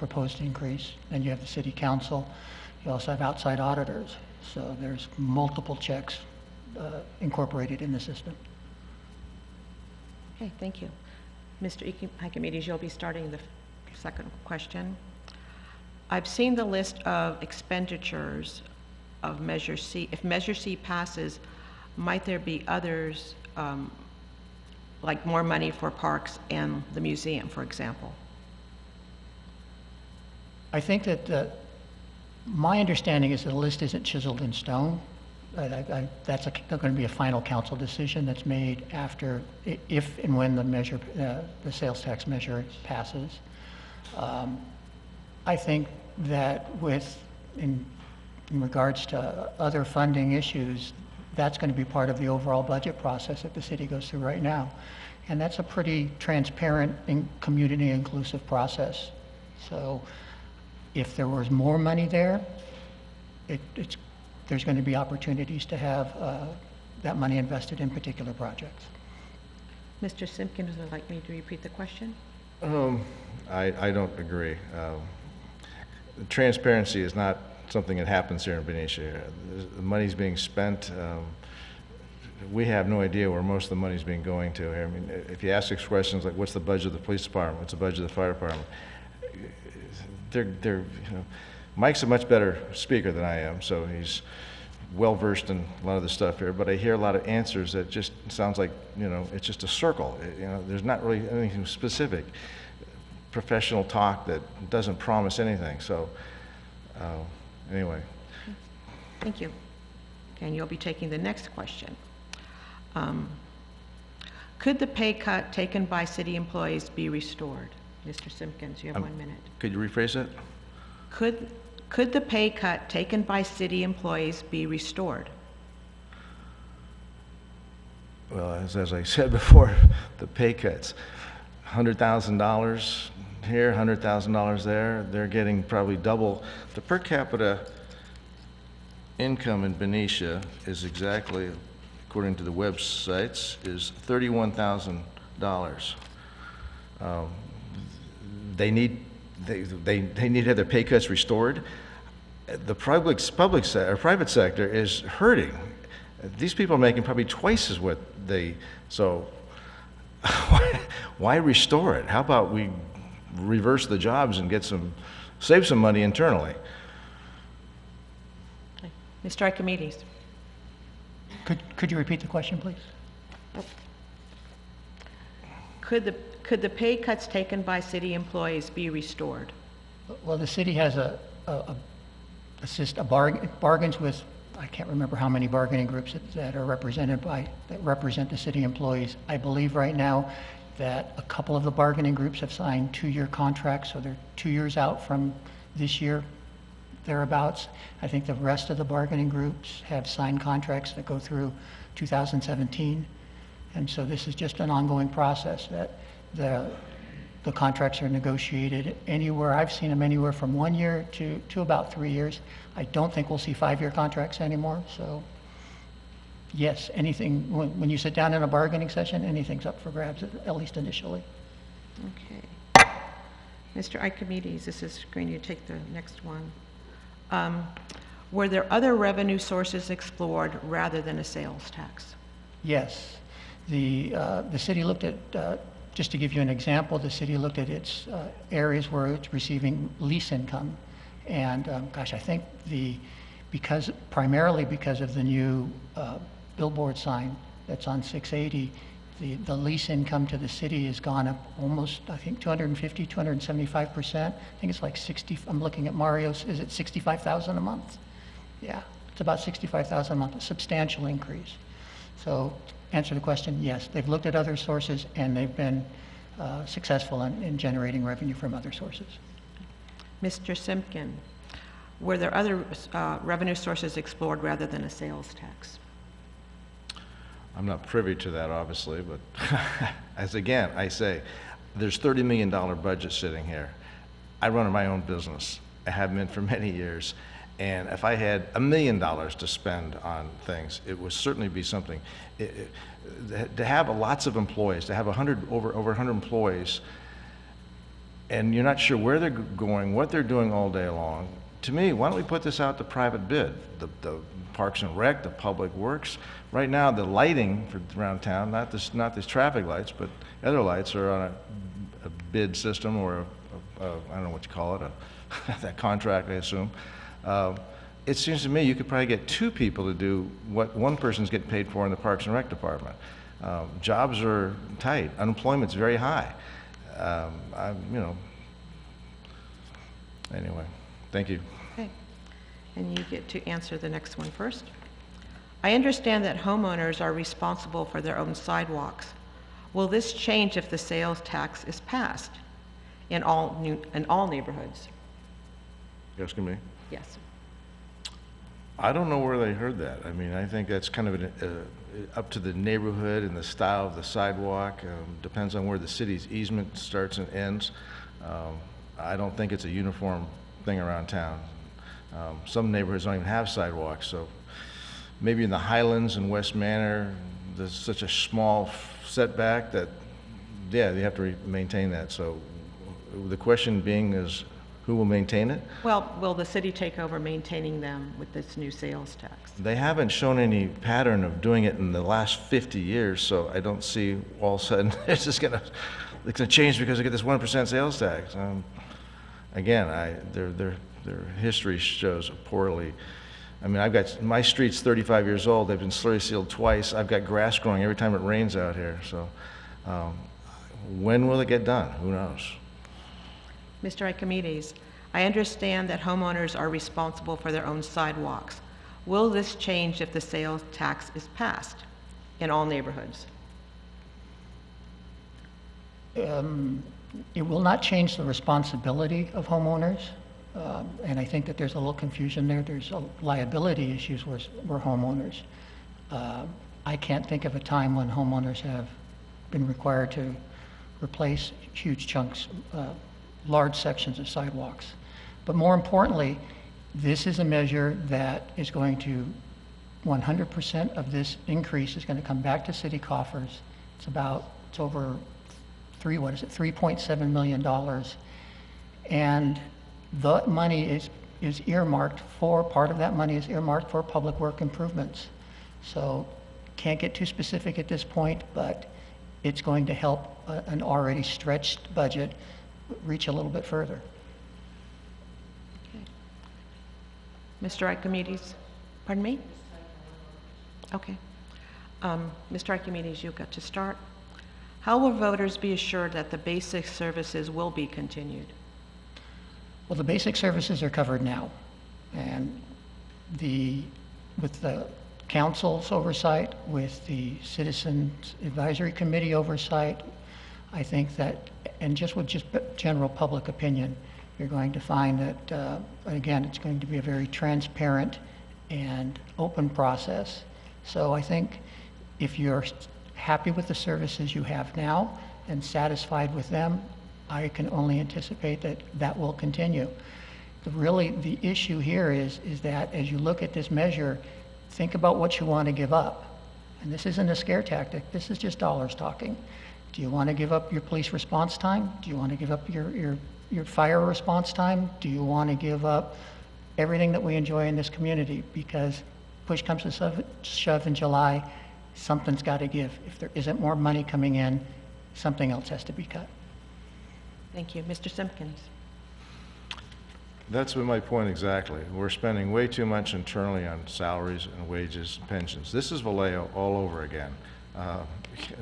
proposed increase. Then you have the city council. You also have outside auditors. So there's multiple checks incorporated in the system. Okay, thank you. Mr. Archimedes, you'll be starting the second question. I've seen the list of expenditures of Measure C. If Measure C passes, might there be others, like more money for parks and the museum, for example? I think that my understanding is that the list isn't chiseled in stone. That's going to be a final council decision that's made after, if and when the measure, the sales tax measure passes. I think that in regards to other funding issues, that's going to be part of the overall budget process that the city goes through right now. And that's a pretty transparent and community inclusive process. So if there was more money there, there's going to be opportunities to have that money invested in particular projects. Mr. Simpkins would like me to repeat the question? I don't agree. Transparency is not something that happens here in Benicia. The money's being spent. We have no idea where most of the money's being going to here. I mean, if you ask us questions like, what's the budget of the police department? What's the budget of the fire department? Mike's a much better speaker than I am, so he's well-versed in a lot of the stuff here, but I hear a lot of answers that just sounds like, it's just a circle. There's not really anything specific. Professional talk that doesn't promise anything, so anyway. Thank you. And you'll be taking the next question. Could the pay cut taken by city employees be restored? Mr. Simpkins, you have 1 minute. Could you rephrase that? Could the pay cut taken by city employees be restored? Well, as I said before, the pay cuts, $100,000 here, $100,000 there, they're getting probably double. The per capita income in Benicia is exactly, according to the websites, is $31,000. They need to have their pay cuts restored. The private sector is hurting. These people are making probably twice as what so why restore it? How about we reverse the jobs and save some money internally? Okay. Mr. Archimedes. Could you repeat the question, please? Could the pay cuts taken by city employees be restored? Well, the city has bargains with, I can't remember how many bargaining groups that represent the city employees. I believe right now that a couple of the bargaining groups have signed 2-year contracts, so they're 2 years out from this year, thereabouts. I think the rest of the bargaining groups have signed contracts that go through 2017. And so this is just an ongoing process that the contracts are negotiated anywhere. I've seen them anywhere from 1 year to about 3 years. I don't think we'll see 5-year contracts anymore. So yes, anything, when you sit down in a bargaining session, anything's up for grabs, at least initially. Okay. Mr. Archimedes, this is going to take the next one. Were there other revenue sources explored rather than a sales tax? Yes. The city looked at, just to give you an example, the city looked at its areas where it's receiving lease income. And gosh, I think primarily because of the new billboard sign that's on 680, the lease income to the city has gone up almost, I think, 250, 275%. I think it's like 60, I'm looking at Mario's, is it 65,000 a month? Yeah, it's about 65,000 a month, a substantial increase. So to answer the question, yes, they've looked at other sources and they've been successful in generating revenue from other sources. Mr. Simpkin, were there other revenue sources explored rather than a sales tax? I'm not privy to that, obviously, but as again, I say, there's $30 million budget sitting here. I run my own business. I have been for many years. And if I had $1 million to spend on things, it would certainly be something. To have lots of employees, to have over 100 employees, and you're not sure where they're going, what they're doing all day long. To me, why don't we put this out to private bid? The Parks and Rec, the Public Works. Right now, the lighting for around town, not these traffic lights, but other lights are on a bid system or I don't know what you call it, that contract, I assume. It seems to me you could probably get two people to do what one person's getting paid for in the Parks and Rec department. Jobs are tight, unemployment's very high. Anyway, thank you. Okay. And you get to answer the next one first. I understand that homeowners are responsible for their own sidewalks. Will this change if the sales tax is passed in all neighborhoods? You asking me? Yes. I don't know where they heard that. I mean, I think that's kind of up to the neighborhood and the style of the sidewalk. Depends on where the city's easement starts and ends. I don't think it's a uniform thing around town. Some neighborhoods don't even have sidewalks, so maybe in the Highlands and West Manor, there's such a small setback that, yeah, they have to maintain that. So the question being is, who will maintain it? Well, will the city take over maintaining them with this new sales tax? They haven't shown any pattern of doing it in the last 50 years, so I don't see all of a sudden it's just it's gonna change because they get this 1% sales tax. Again, their history shows poorly. I mean, my street's 35 years old. They've been slurry sealed twice. I've got grass growing every time it rains out here. So when will it get done? Who knows? Mr. Archimedes, I understand that homeowners are responsible for their own sidewalks. Will this change if the sales tax is passed in all neighborhoods? It will not change the responsibility of homeowners, and I think that there's a little confusion there. There's liability issues where homeowners. I can't think of a time when homeowners have been required to replace huge chunks, large sections of sidewalks. But more importantly, this is a measure that is going to, 100% of this increase is going to come back to city coffers. It's over $3.7 million. And the money is earmarked for, part of that money is earmarked for public work improvements. So can't get too specific at this point, but it's going to help an already stretched budget reach a little bit further. Okay. Mr. Archimedes, pardon me? Okay. Mr. Archimedes, you've got to start. How will voters be assured that the basic services will be continued? Well, the basic services are covered now, and with the council's oversight, with the Citizens Advisory Committee oversight, I think that, and just with general public opinion, you're going to find that, again, it's going to be a very transparent and open process. So I think if you're happy with the services you have now and satisfied with them, I can only anticipate that that will continue. Really, the issue here is that as you look at this measure, think about what you want to give up. And this isn't a scare tactic, this is just dollars talking. Do you want to give up your police response time? Do you want to give up your fire response time? Do you want to give up everything that we enjoy in this community? Because push comes to shove in July, something's got to give. If there isn't more money coming in, something else has to be cut. Thank you. Mr. Simpkins. That's been my point exactly. We're spending way too much internally on salaries and wages and pensions. This is Vallejo all over again.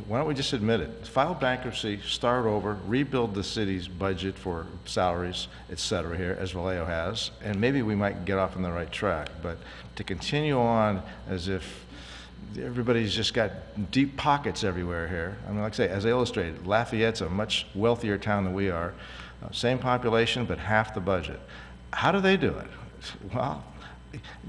Why don't we just admit it? File bankruptcy, start over, rebuild the city's budget for salaries, et cetera here, as Vallejo has, and maybe we might get off on the right track. But to continue on as if everybody's just got deep pockets everywhere here. I mean, like I say, as I illustrated, Lafayette's a much wealthier town than we are. Same population, but half the budget. How do they do it? Well,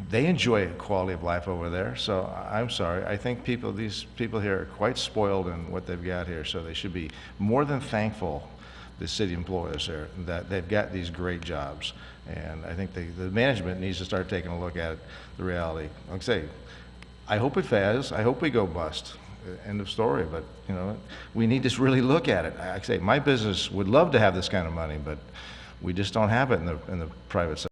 they enjoy quality of life over there, so I'm sorry. I think these people here are quite spoiled in what they've got here, so they should be more than thankful, the city employees here, that they've got these great jobs. And I think the management needs to start taking a look at the reality. Like I say, I hope it fails. I hope we go bust. end of story. But, you know, we need to really look at it. Like I say, my business would love to have this kind of money, but we just don't have it in the private sector.